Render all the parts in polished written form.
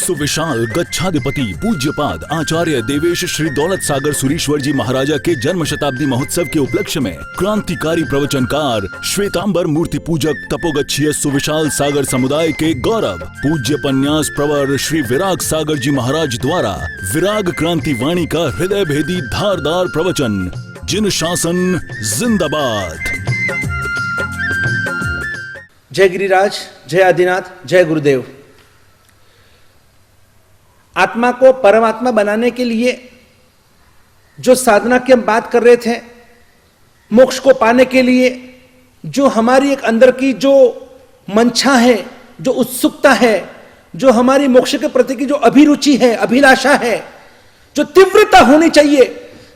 सुविशाल गच्छाधिपति पूज्यपाद आचार्य देवेश श्री दौलत सागर सुरीश्वर जी महाराजा के जन्म शताब्दी महोत्सव के उपलक्ष्य में क्रांतिकारी प्रवचनकार श्वेतांबर मूर्ति पूजक तपोगच्छीय सुविशाल सागर समुदाय के गौरव पूज्य पन्यास प्रवर श्री विराग सागर जी महाराज द्वारा विराग क्रांति वाणी का हृदय भेदी धारदार प्रवचन जिन शासन जिंदाबाद। जय गिरिराज, जय आदिनाथ, जय गुरुदेव। आत्मा को परमात्मा बनाने के लिए जो साधना की हम बात कर रहे थे, मोक्ष को पाने के लिए जो हमारी एक अंदर की जो मंशा है, जो उत्सुकता है, जो हमारी मोक्ष के प्रति की जो अभिरुचि है, अभिलाषा है, जो तीव्रता होनी चाहिए,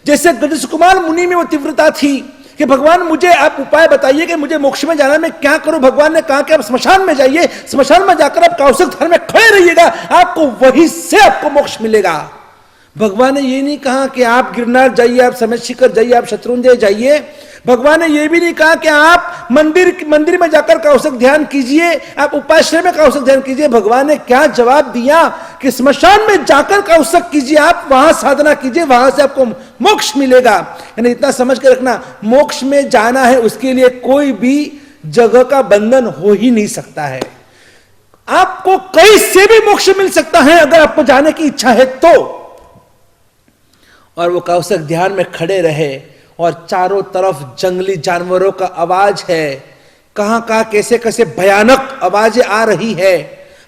जैसे गजस कुमार मुनि में वो तीव्रता थी कि भगवान मुझे आप उपाय बताइए कि मुझे मोक्ष में जाना, मैं क्या करूं। भगवान ने कहा कि आप स्मशान में जाइए, स्मशान में जाकर आप कौशिक धर्म में खड़े रहिएगा, आपको वहीं से आपको मोक्ष मिलेगा। भगवान ने ये नहीं कहा कि आप गिरनार जाइए, आप समय शिखर जाइए, आप शत्रुंजय जाइए। भगवान ने यह भी नहीं कहा कि आप मंदिर में जाकर कौशिक ध्यान कीजिए, आप उपाश्रय में कौशिक ध्यान कीजिए। भगवान ने क्या जवाब दिया कि स्मशान में जाकर कौशिक कीजिए, आप वहां साधना कीजिए, वहां से आपको मोक्ष मिलेगा। यानी इतना समझ के रखना, मोक्ष में जाना है उसके लिए कोई भी जगह का बंधन हो ही नहीं सकता है। आपको कहीं से भी मोक्ष मिल सकता है अगर आपको जाने की इच्छा है तो। और वो कौशिक ध्यान में खड़े रहे और चारों तरफ जंगली जानवरों का आवाज है, कहां कहां कैसे कैसे भयानक आवाजें आ रही है।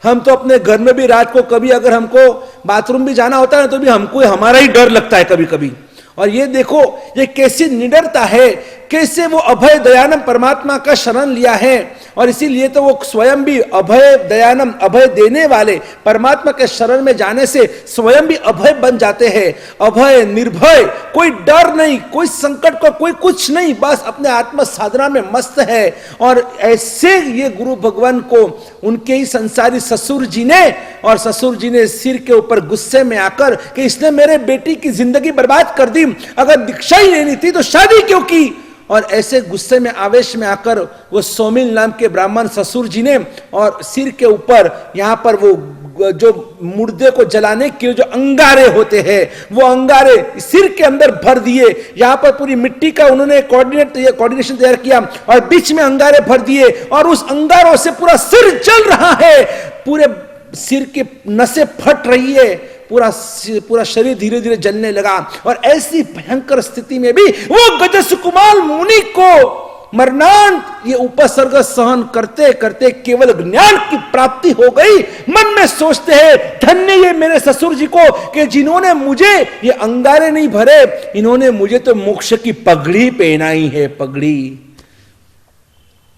हम तो अपने घर में भी रात को कभी अगर हमको बाथरूम भी जाना होता है तो भी हमको हमारा ही डर लगता है कभी कभी। और ये देखो ये कैसी निडरता है, कैसे वो अभय दयानम परमात्मा का शरण लिया है। और इसीलिए तो वो स्वयं भी अभय दयानम, अभय देने वाले परमात्मा के शरण में जाने से स्वयं भी अभय बन जाते हैं। अभय, निर्भय, कोई डर नहीं, कोई संकट का कोई कुछ नहीं, बस अपने आत्म साधना में मस्त है। और ऐसे ये गुरु भगवान को उनके ही संसारी ससुर जी ने, और ससुर जी ने सिर के ऊपर गुस्से में आकर कि इसने मेरे बेटी की जिंदगी बर्बाद कर दी, अगर दीक्षा ही लेनी थी तो शादी क्यों की। और ऐसे गुस्से में आवेश में आकर वो सोमिल नाम के ब्राह्मण ससुर जी ने और सिर के ऊपर यहां पर वो जो मुर्दे को जलाने के जो अंगारे होते हैं वो अंगारे सिर के अंदर भर दिए। यहां पर पूरी मिट्टी का उन्होंने कोऑर्डिनेशन तैयार किया और बीच में अंगारे भर दिए और उस अंगारों से पूरा सिर जल रहा है, पूरे सिर की नसें फट रही है, पूरा शरीर धीरे धीरे जलने लगा। और ऐसी भयंकर स्थिति में भी वो गजस कुमार मुनि को मरणांत ये उपसर्ग सहन करते करते केवल ज्ञान की प्राप्ति हो गई। मन में सोचते हैं धन्य ये मेरे ससुर जी को कि जिन्होंने मुझे ये अंगारे नहीं भरे, इन्होंने मुझे तो मोक्ष की पगड़ी पहनाई है, पगड़ी।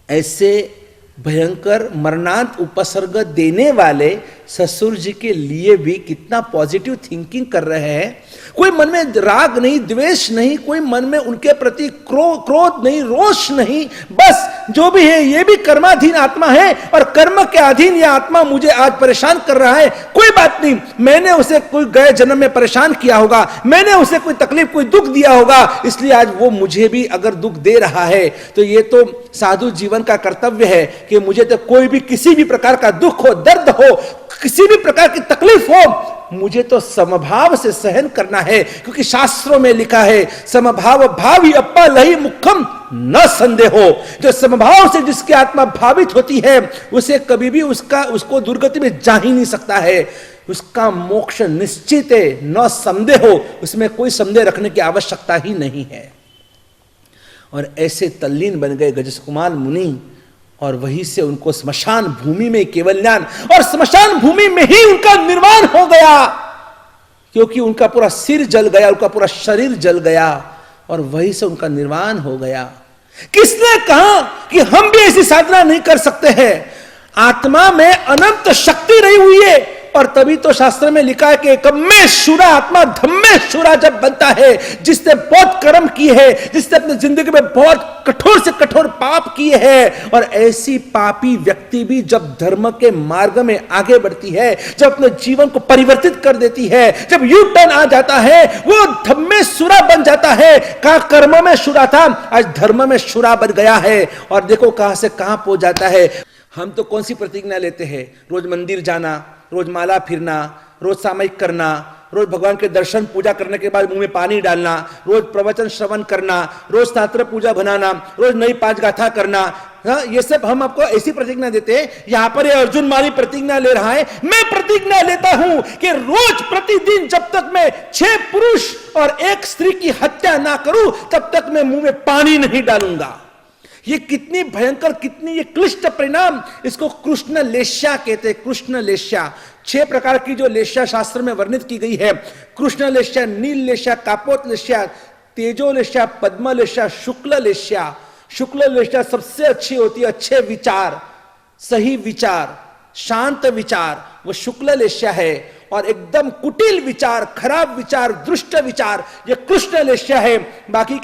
ऐसे भयंकर मरणांत उपसर्ग देने वाले ससुर जी के लिए भी कितना पॉजिटिव थिंकिंग कर रहे हैं। कोई मन में राग नहीं, द्वेष नहीं, कोई मन में उनके प्रति क्रोध नहीं, रोष नहीं, बस जो भी है ये भी कर्माधीन आत्मा है और कर्म के अधीन यह आत्मा मुझे आज परेशान कर रहा है। कोई बात नहीं, मैंने उसे कोई गए जन्म में परेशान किया होगा, मैंने उसे कोई तकलीफ, कोई दुख दिया होगा, इसलिए आज वो मुझे भी अगर दुख दे रहा है तो ये तो साधु जीवन का कर्तव्य है कि मुझे तो कोई भी किसी भी प्रकार का दुख हो, दर्द हो, किसी भी प्रकार की तकलीफ हो, मुझे तो समभाव से सहन करना है। क्योंकि शास्त्रों में लिखा है समभाव भावी अपा लही मुखम न संदेहो। जो समभाव से जिसकी आत्मा भावित होती है उसे कभी भी उसको दुर्गति में जा ही नहीं सकता है, उसका मोक्ष निश्चित है, न संदेहो, उसमें कोई संदेह रखने की आवश्यकता ही नहीं है। और ऐसे तल्लीन बन गए गजस कुमार मुनि और वहीं से उनको स्मशान भूमि में केवल ज्ञान, और स्मशान भूमि में ही उनका निर्वाण हो गया, क्योंकि उनका पूरा सिर जल गया, उनका पूरा शरीर जल गया और वहीं से उनका निर्वाण हो गया। किसने कहा कि हम भी ऐसी साधना नहीं कर सकते हैं? आत्मा में अनंत शक्ति रही हुई है। और तभी तो शास्त्र में लिखा है कि कम्मेशुरा आत्मा धम्मेशुरा जब बनता है, जिसने बहुत कर्म किए हैं, जिसने अपनी जिंदगी में बहुत कठोर से कठोर पाप किए हैं, और ऐसी पापी व्यक्ति भी जब धर्म के मार्ग में आगे बढ़ती है, जब अपने जीवन को परिवर्तित कर देती है, जब यू टर्न आ जाता है, वो धम्मेशुरा बन जाता है। कहा कर्म में शुरा था, आज धर्म में शुरा बन गया है। और देखो कहां से कहां पहुंच जाता है। हम तो कौन सी प्रतिज्ञा लेते हैं? रोज मंदिर जाना, रोज माला फिरना, रोज सामयिक करना, रोज भगवान के दर्शन पूजा करने के बाद मुंह में पानी डालना, रोज प्रवचन श्रवण करना, रोज शास्त्र पूजा बनाना, रोज नई 5 गाथा करना, हाँ, ये सब हम आपको ऐसी प्रतिज्ञा देते हैं। यहां पर ये अर्जुन माली प्रतिज्ञा ले रहा है, मैं प्रतिज्ञा लेता हूं कि रोज प्रतिदिन जब तक मैं 6 पुरुष और 1 स्त्री की हत्या ना करूं तब तक मैं मुंह में पानी नहीं डालूंगा। ये कितनी भयंकर, कितनी ये क्लिष्ट परिणाम, इसको कृष्ण लेश्या कहते हैं। कृष्ण लेश्या 6 प्रकार की जो लेश्या शास्त्र में वर्णित की गई है, कृष्ण लेश्या, नील लेश्या, कापोत लेश्या, तेजो लेश्या, पद्म लेश्या, शुक्ल लेश्या। शुक्ल लेश्या सबसे अच्छी होती है, अच्छे विचार, सही विचार, शांत विचार, वो शुक्ल लेश्या है। और एकदम कुटिल विचार, खराब विचार, दुष्ट विचार, ये कृष्ण लेश्या है। बाकी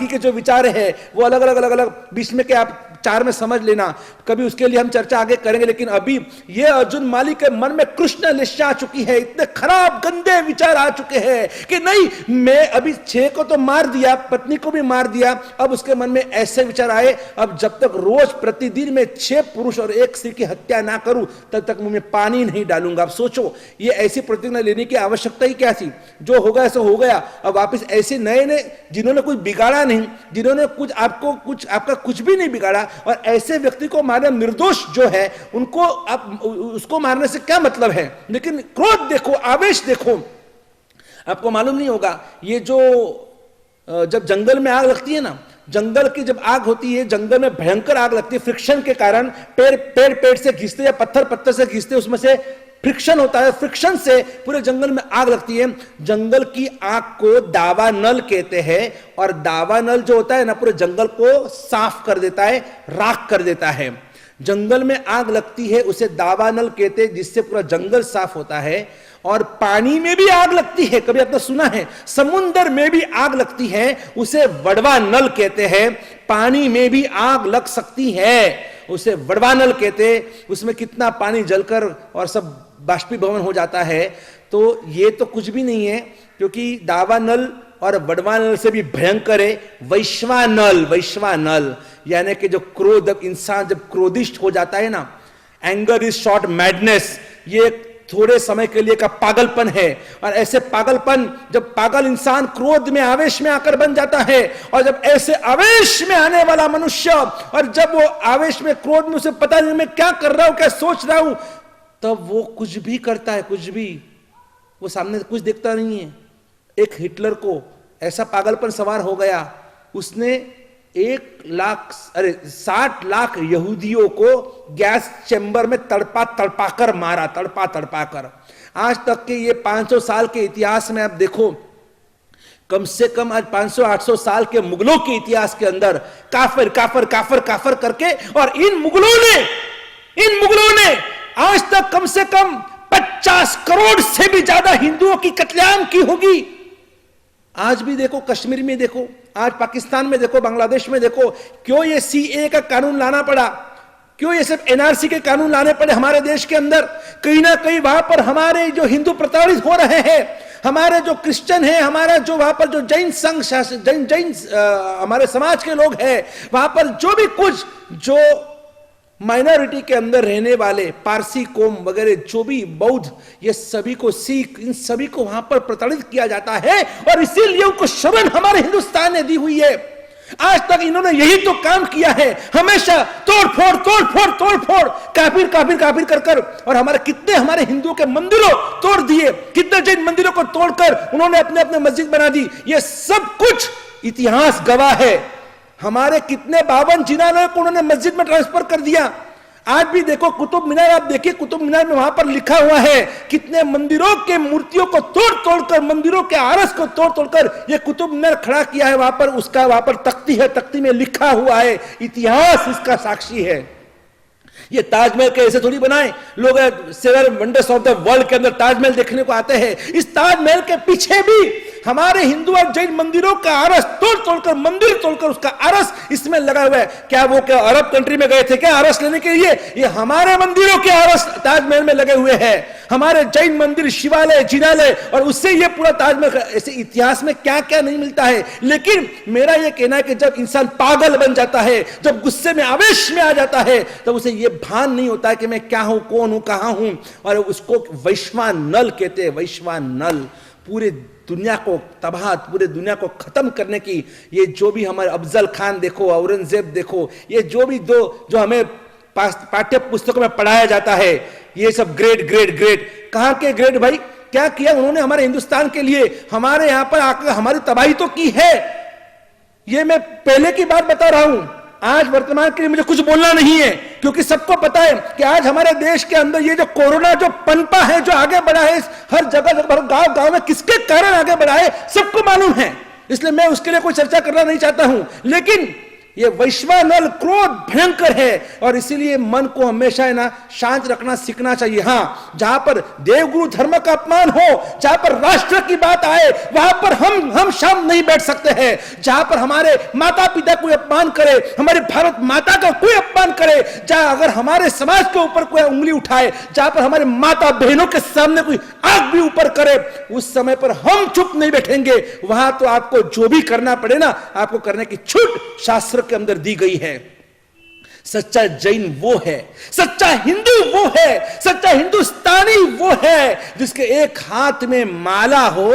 के जो विचार है वो अलग अलग बीच में के आप 4 में समझ लेना, कभी उसके लिए हम चर्चा आगे करेंगे। लेकिन अभी ये अर्जुन माली के मन में कृष्ण लेश्या आ चुकी है, इतने खराब गंदे विचार आ चुके हैं कि नहीं, मैं अभी 6 को तो मार दिया, पत्नी को भी मार दिया, अब उसके मन में ऐसे विचार आए, अब जब तक रोज प्रतिदिन में 6 पुरुष और 1 स्त्री की हत्या ना करूं तब तक मुंह में पानी नहीं डालूंगा। अब सोचो, ये ऐसी प्रतिज्ञा लेने की आवश्यकता ही क्या थी? जो हो गया सो हो गया। अब वापिस ऐसे नए जिन्होंने कुछ बिगाड़ा नहीं, जिन्होंने आपका कुछ भी नहीं बिगाड़ा, और ऐसे व्यक्ति को मारना, निर्दोष जो है उनको आप उसको मारने से क्या मतलब है? लेकिन क्रोध देखो, आवेश देखो। आपको मालूम नहीं होगा, ये जो जब जंगल में आग लगती है ना, जंगल की जब आग होती है, जंगल में भयंकर आग लगती है, फ्रिक्शन के कारण पेड़ से घिसते या पत्थर से घिसते, उसमें से फ्रिक्शन होता है, फ्रिक्शन से पूरे जंगल में आग लगती है। जंगल की आग को दावानल कहते हैं, और दावानल जो होता है ना, पूरे जंगल को साफ कर देता है, राख कर देता है। जंगल में आग लगती है उसे दावानल कहते हैं, जिससे पूरा जंगल साफ होता है। और पानी में भी आग लगती है, कभी आपने सुना है? समुद्र में भी आग लगती है, उसे वड़वा नल कहते हैं। पानी में भी आग लग सकती है, उसे वड़वा नल कहते हैं। उसमें कितना पानी जलकर और सब बाष्पीभवन हो जाता है। तो ये तो कुछ भी नहीं है, क्योंकि दावानल और वड़वानल से भी भयंकर है वैश्वानल। वैश्वानल यानी कि जो क्रोध, इंसान जब क्रोधिष्ठ हो जाता है ना, एंगर इज शॉर्ट मैडनेस, ये थोड़े समय के लिए का पागलपन है। और ऐसे पागलपन, जब पागल इंसान क्रोध में, आवेश में आकर बन जाता है, और जब ऐसे आवेश में आने वाला मनुष्य, और जब वो आवेश में, क्रोध में उसे पता नहीं मैं क्या कर रहा हूं, क्या सोच रहा हूं, तब वो कुछ भी करता है, कुछ भी, वो सामने कुछ देखता नहीं है। एक हिटलर को ऐसा पागलपन सवार हो गया, उसने 60 लाख यहूदियों को गैस चैम्बर में तड़पा कर मारा, तड़पा कर। आज तक के ये 500 साल के इतिहास में आप देखो, कम से कम आज 500-800 साल के मुगलों के इतिहास के अंदर काफिर करके, और इन मुगलों ने आज तक कम से कम 50 करोड़ से भी ज्यादा हिंदुओं की कत्लेआम की होगी। आज भी देखो, कश्मीर में देखो, आज पाकिस्तान में देखो, बांग्लादेश में देखो, क्यों ये सीए का कानून लाना पड़ा? क्यों ये सब एनआरसी के कानून लाने पड़े हमारे देश के अंदर? कहीं ना कहीं वहां पर हमारे जो हिंदू प्रताड़ित हो रहे हैं, हमारे जो क्रिश्चियन हैं, हमारा जो वहां पर जो जैन संघ, जैन हमारे समाज के लोग हैं, वहां पर जो भी कुछ जो माइनॉरिटी के अंदर रहने वाले पारसी कौम वगैरह, जो भी बौद्ध, ये सभी को, सिख, इन सभी को वहां पर प्रताड़ित किया जाता है। और इसीलिए उनको शरण हमारे हिंदुस्तान ने दी हुई है। आज तक इन्होंने यही तो काम किया है, हमेशा तोड़ फोड़, काफिर कर। और हमारे हिंदुओं के मंदिरों तोड़ दिए, कितने जैन मंदिरों को तोड़कर उन्होंने अपने मस्जिद बना दी। ये सब कुछ इतिहास गवाह है। हमारे कितने 52 जिनारों को उन्होंने मस्जिद में ट्रांसफर कर दिया। आज भी देखो कुतुब मीनार, आप देखिए कुतुब मीनार में वहां पर लिखा हुआ है, कितने मंदिरों के मूर्तियों को तोड़-तोड़कर, मंदिरों के आरस को तोड़-तोड़कर ये कुतुब मीनार खड़ा किया है। वहां पर तख्ती है, तख्ती में लिखा हुआ है, इतिहास इसका साक्षी है। ये ताजमहल के ऐसे थोड़ी बनाए, लोग 7 वंडर्स ऑफ द वर्ल्ड के अंदर ताजमहल देखने को आते हैं। इस ताजमहल के पीछे भी हमारे हिंदू और जैन मंदिरों का आरस तोड़कर मंदिर तोड़कर उसका आरस इसमें लगा हुआ है। क्या वो क्या अरब कंट्री में गए थे क्या आरस लेने के लिए? ये हमारे मंदिरों के आरस ताजमहल में लगे हुए हैं। हमारे जैन मंदिर, शिवालय, जिनालय, और उससे ये पूरा ताजमहल। ऐसे इतिहास में क्या क्या नहीं मिलता है। लेकिन मेरा ये कहना है कि जब इंसान पागल बन जाता है, जब गुस्से में आवेश में आ जाता है, तब उसे ये भान नहीं होता है कि मैं क्या हूं, कौन हूं, कहां हूं। और उसको वैश्वानल कहते हैं। वैश्वानल पूरे दुनिया को तबाह, पूरे दुनिया को खत्म करने की, ये जो भी हमारे अफजल खान देखो, औरंगजेब देखो, ये जो भी जो हमें पाठ्य पुस्तकों में पढ़ाया जाता है, ये सब ग्रेट ग्रेट ग्रेट। कहां के ग्रेट भाई? क्या किया उन्होंने हमारे हिंदुस्तान के लिए? हमारे यहां पर आकर हमारी तबाही तो की है। ये मैं पहले की बात बता रहा हूं, आज वर्तमान के लिए मुझे कुछ बोलना नहीं है, क्योंकि सबको पता है कि आज हमारे देश के अंदर ये जो कोरोना जो पनपा है, जो आगे बढ़ा है, हर जगह गांव गांव में किसके कारण आगे बढ़ा है सबको मालूम है। इसलिए मैं उसके लिए कोई चर्चा करना नहीं चाहता हूं। लेकिन ये वैश्वानल क्रोध भयंकर है, और इसीलिए मन को हमेशा है ना शांत रखना सीखना चाहिए। हां, जहां पर देवगुरु धर्म का अपमान हो, जहां पर राष्ट्र की बात आए, वहां पर हम शांत नहीं बैठ सकते हैं। जहां पर हमारे माता पिता कोई अपमान करे, हमारे भारत माता का कोई अपमान करे, जहां अगर हमारे समाज के ऊपर कोई उंगली उठाए, जहां पर हमारे माता बहनों के सामने कोई आंख भी ऊपर करे, उस समय पर हम चुप नहीं बैठेंगे। वहां तो आपको जो भी करना पड़े ना, आपको करने की छूट शास्त्र के अंदर दी गई है। सच्चा जैन वो है, सच्चा हिंदू वो है, सच्चा हिंदुस्तानी वो है जिसके एक हाथ में माला हो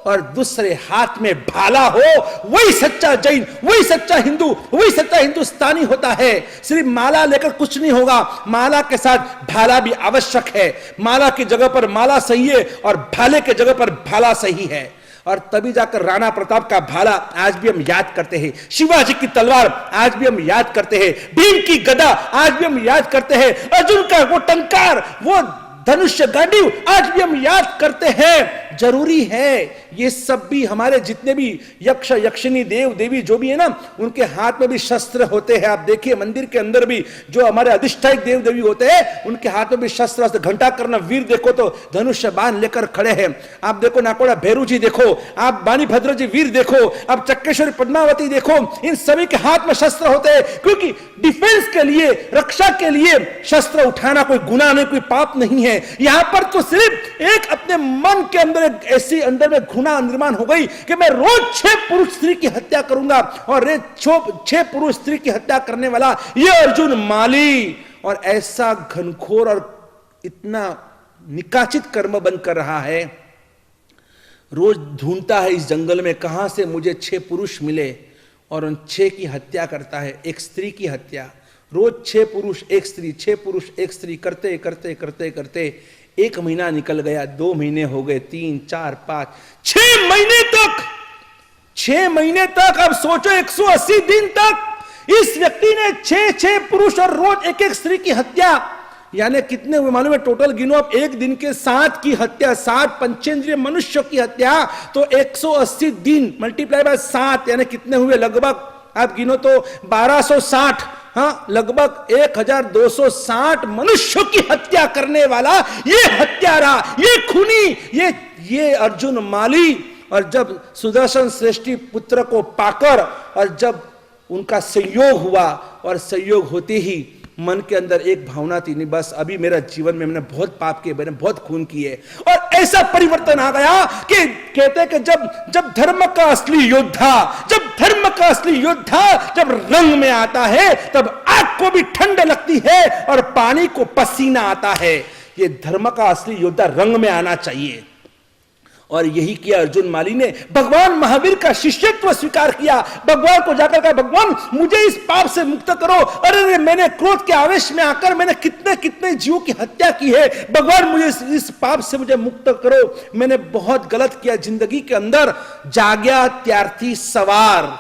और दूसरे हाथ में भाला हो। वही सच्चा जैन, वही सच्चा हिंदू, वही सच्चा हिंदुस्तानी होता है। सिर्फ माला लेकर कुछ नहीं होगा, माला के साथ भाला भी आवश्यक है। माला की जगह पर माला सही है और भाले की जगह पर भाला सही है। और तभी जाकर राणा प्रताप का भाला आज भी हम याद करते हैं, शिवाजी की तलवार आज भी हम याद करते हैं, भीम की गदा आज भी हम याद करते हैं, अर्जुन का वो टंकार, वो धनुष्य गांडीव आज भी हम याद करते हैं। जरूरी है ये सब भी, हमारे जितने भी यक्ष यक्षिणी देव देवी जो भी है ना, उनके हाथ में भी शस्त्र होते हैं। आप देखिए मंदिर के अंदर भी जो हमारे अधिष्ठायक देव देवी होते हैं, उनके हाथ में भी शस्त्र, घंटा करना वीर देखो तो धनुष्य बाण लेकर खड़े हैं। आप देखो नाकोड़ा भैरू जी देखो, आप बाणीभद्र जी वीर देखो, आप चक्रेश्वरी पद्मावती देखो, इन सभी के हाथ में शस्त्र होते हैं। क्योंकि डिफेंस के लिए, रक्षा के लिए शस्त्र उठाना कोई गुनाह नहीं, कोई पाप नहीं है। यहां पर तो सिर्फ एक अपने मन के अंदर ऐसी अंदर में घृणा निर्माण हो गई कि मैं रोज 6 पुरुष स्त्री की हत्या करूंगा, और 6 पुरुष स्त्री की हत्या करने वाला ये अर्जुन माली, और ऐसा घनघोर और इतना निकाचित कर्म बंद कर रहा है। रोज ढूंढता है इस जंगल में कहां से मुझे 6 पुरुष मिले, और उन 6 की हत्या करता है, एक स्त्री की हत्या। रोज 6 पुरुष 1 स्त्री, 6 पुरुष 1 स्त्री करते करते करते करते 1 महीना निकल गया, 2 महीने हो गए, 3, 4, 5, 6 महीने तक, 6 महीने तक। अब सोचो 180 दिन तक इस व्यक्ति ने 6 पुरुष और रोज 1 स्त्री की हत्या, यानी कितने हुए मालूम है? टोटल गिनो आप, एक दिन के 7 की हत्या, 7 पंचेंद्रिय मनुष्य की हत्या, तो 180 दिन मल्टीप्लाई बाय 7 यानी कितने हुए? लगभग आप गिनो तो 1260, हाँ, लगभग 1260 मनुष्यों की हत्या करने वाला ये हत्यारा, ये खूनी, ये अर्जुन माली। और जब सुदर्शन श्रेष्ठी पुत्र को पाकर, और जब उनका संयोग हुआ, और संयोग होते ही मन के अंदर एक भावना थी, नहीं बस अभी मेरा जीवन में मैंने बहुत पाप किए, मैंने बहुत खून किए, और ऐसा परिवर्तन आ गया कि कहते हैं कि जब धर्म का असली योद्धा, जब रंग में आता है, तब आग को भी ठंड लगती है और पानी को पसीना आता है। ये धर्म का असली योद्धा रंग में आना चाहिए, और यही किया अर्जुन माली ने। भगवान महावीर का शिष्यत्व स्वीकार किया, भगवान को जाकर कहा भगवान मुझे इस पाप से मुक्त करो। अरे मैंने क्रोध के आवेश में आकर मैंने कितने कितने जीवों की हत्या की है, भगवान मुझे इस पाप से मुझे मुक्त करो, मैंने बहुत गलत किया जिंदगी के अंदर। जाग्या त्यार्थी सवार,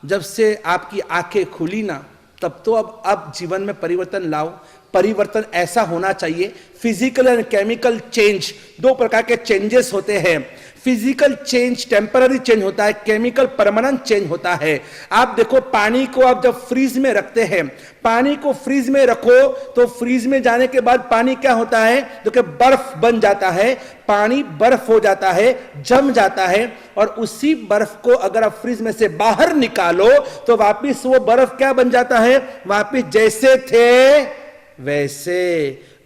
जब से आपकी आंखें खुली ना, तब तो अब जीवन में परिवर्तन लाओ। परिवर्तन ऐसा होना चाहिए, फिजिकल एंड केमिकल चेंज, 2 प्रकार के चेंजेस होते हैं। फिजिकल चेंज टेम्पररी चेंज होता है, केमिकल परमानेंट चेंज होता है। आप देखो पानी को आप जब फ्रीज में रखते हैं, पानी को फ्रीज में रखो तो फ्रीज में जाने के बाद पानी क्या होता है, जो कि बर्फ बन जाता है, पानी बर्फ हो जाता है, जम जाता है, और उसी बर्फ को अगर आप फ्रीज में से बाहर निकालो तो वापिस वो बर्फ क्या बन जाता है, वापिस जैसे थे वैसे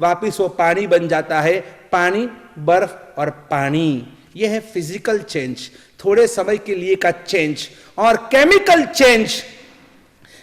वापिस वो पानी बन जाता है। पानी, बर्फ और पानी, यह है फिजिकल चेंज, थोड़े समय के लिए का चेंज। और केमिकल चेंज,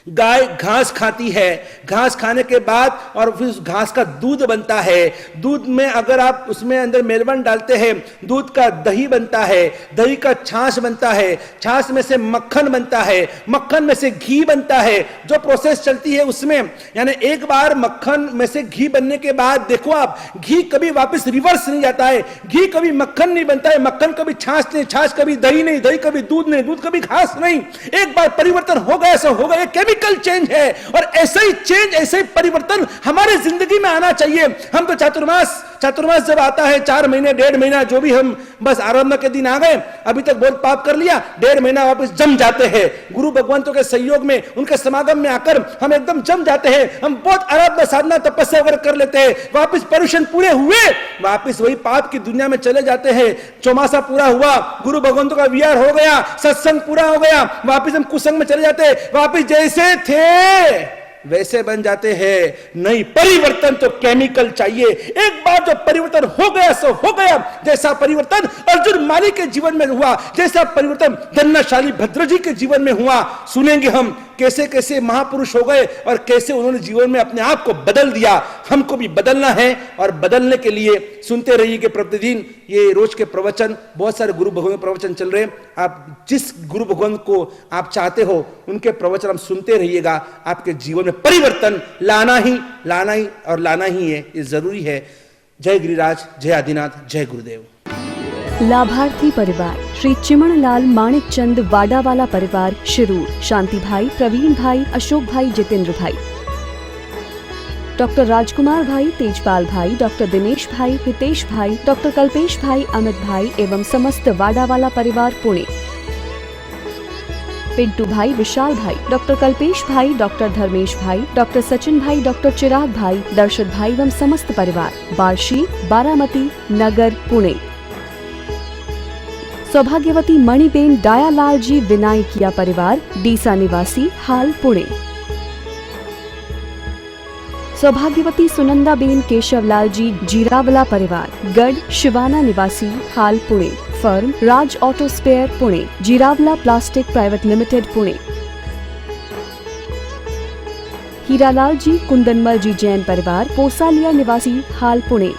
गाय घास खाती है, घास खाने के बाद और फिर उस घास का दूध बनता है, दूध में अगर आप उसमें अंदर मेलवन डालते हैं, दूध का दही बनता है, दही का छाछ बनता है, छाछ में से मक्खन बनता है, मक्खन में से घी बनता है। जो प्रोसेस चलती है उसमें, यानी एक बार मक्खन में से घी बनने के बाद देखो आप, घी कभी वापस रिवर्स नहीं जाता है, घी कभी मक्खन नहीं बनता है, मक्खन कभी छाछ नहीं, छाछ कभी दही नहीं, दही कभी दूध नहीं, दूध कभी घास नहीं। एक बार परिवर्तन हो गया, ऐसा हो गया, केमिकल चेंज है। और ऐसा ही चेंज, ऐसे ही परिवर्तन हमारे जिंदगी में आना चाहिए। हम तो चातुर्मास जब आता है, 4 महीने 1.5 महीना जो भी, हम बस आराधना के दिन आ गए, अभी तक बहुत पाप कर लिया, 1.5 महीना वापस जम जाते हैं। गुरु भगवंतों के सहयोग में, उनके समागम में आकर हम एकदम जम जाते हैं, हम बहुत आराधना साधना तपस्या वगैरह कर लेते हैं, वापस पर्यूषण पूरे हुए, वापस वही पाप की दुनिया में चले जाते हैं। चौमासा पूरा हुआ, गुरु भगवंतों का विहार हो गया, सत्संग पूरा हो गया, वापस हम कुसंग में चले जाते हैं, वापस जैसे थे वैसे बन जाते हैं। नहीं, परिवर्तन तो केमिकल चाहिए। एक बार जो परिवर्तन हो गया सो हो गया। जैसा परिवर्तन अर्जुन माली के जीवन में हुआ, जैसा परिवर्तन धन्नाशाली भद्र जी के जीवन में हुआ, सुनेंगे हम कैसे कैसे महापुरुष हो गए और कैसे उन्होंने जीवन में अपने आप को बदल दिया। हमको भी बदलना है, और बदलने के लिए सुनते रहिए कि प्रतिदिन ये रोज के प्रवचन, बहुत सारे गुरु भगवान के प्रवचन चल रहे हैं। आप जिस गुरु भगवान को आप चाहते हो उनके प्रवचन आप सुनते रहिएगा। आपके जीवन में परिवर्तन लाना ही है, ये जरूरी है। जय गिरिराज, जय आदिनाथ, जय गुरुदेव। लाभार्थी परिवार श्री चिमणलाल माणिक चंद वाडावाला परिवार शिरूर, शांति भाई, प्रवीण भाई, अशोक भाई, जितेंद्र भाई, डॉक्टर राजकुमार भाई, तेजपाल भाई, डॉक्टर दिनेश भाई, हितेश भाई, डॉक्टर कल्पेश भाई, अमित भाई एवं समस्त वाडावाला परिवार पुणे, पिंटू भाई, विशाल भाई, डॉक्टर कल्पेश भाई, डॉक्टर धर्मेश भाई, डॉक्टर सचिन भाई, डॉक्टर चिराग भाई, दर्शत भाई एवं समस्त परिवार, बार्शी, बारामती नगर, पुणे। सौभाग्यवती मणिबेन डायालाल जी विनायकिया परिवार, डीसा निवासी, हाल पुणे। सौभाग्यवती सुनंदाबेन केशवलाल जी जीरावला परिवार, गढ़ शिवाना निवासी, हाल Pune. Firm Raj auto spare Pune, Jirawala plastic private limited Pune. Hiralal ji Kundanmal ji Jain परिवार, पोसालिया निवासी, हाल पुणे।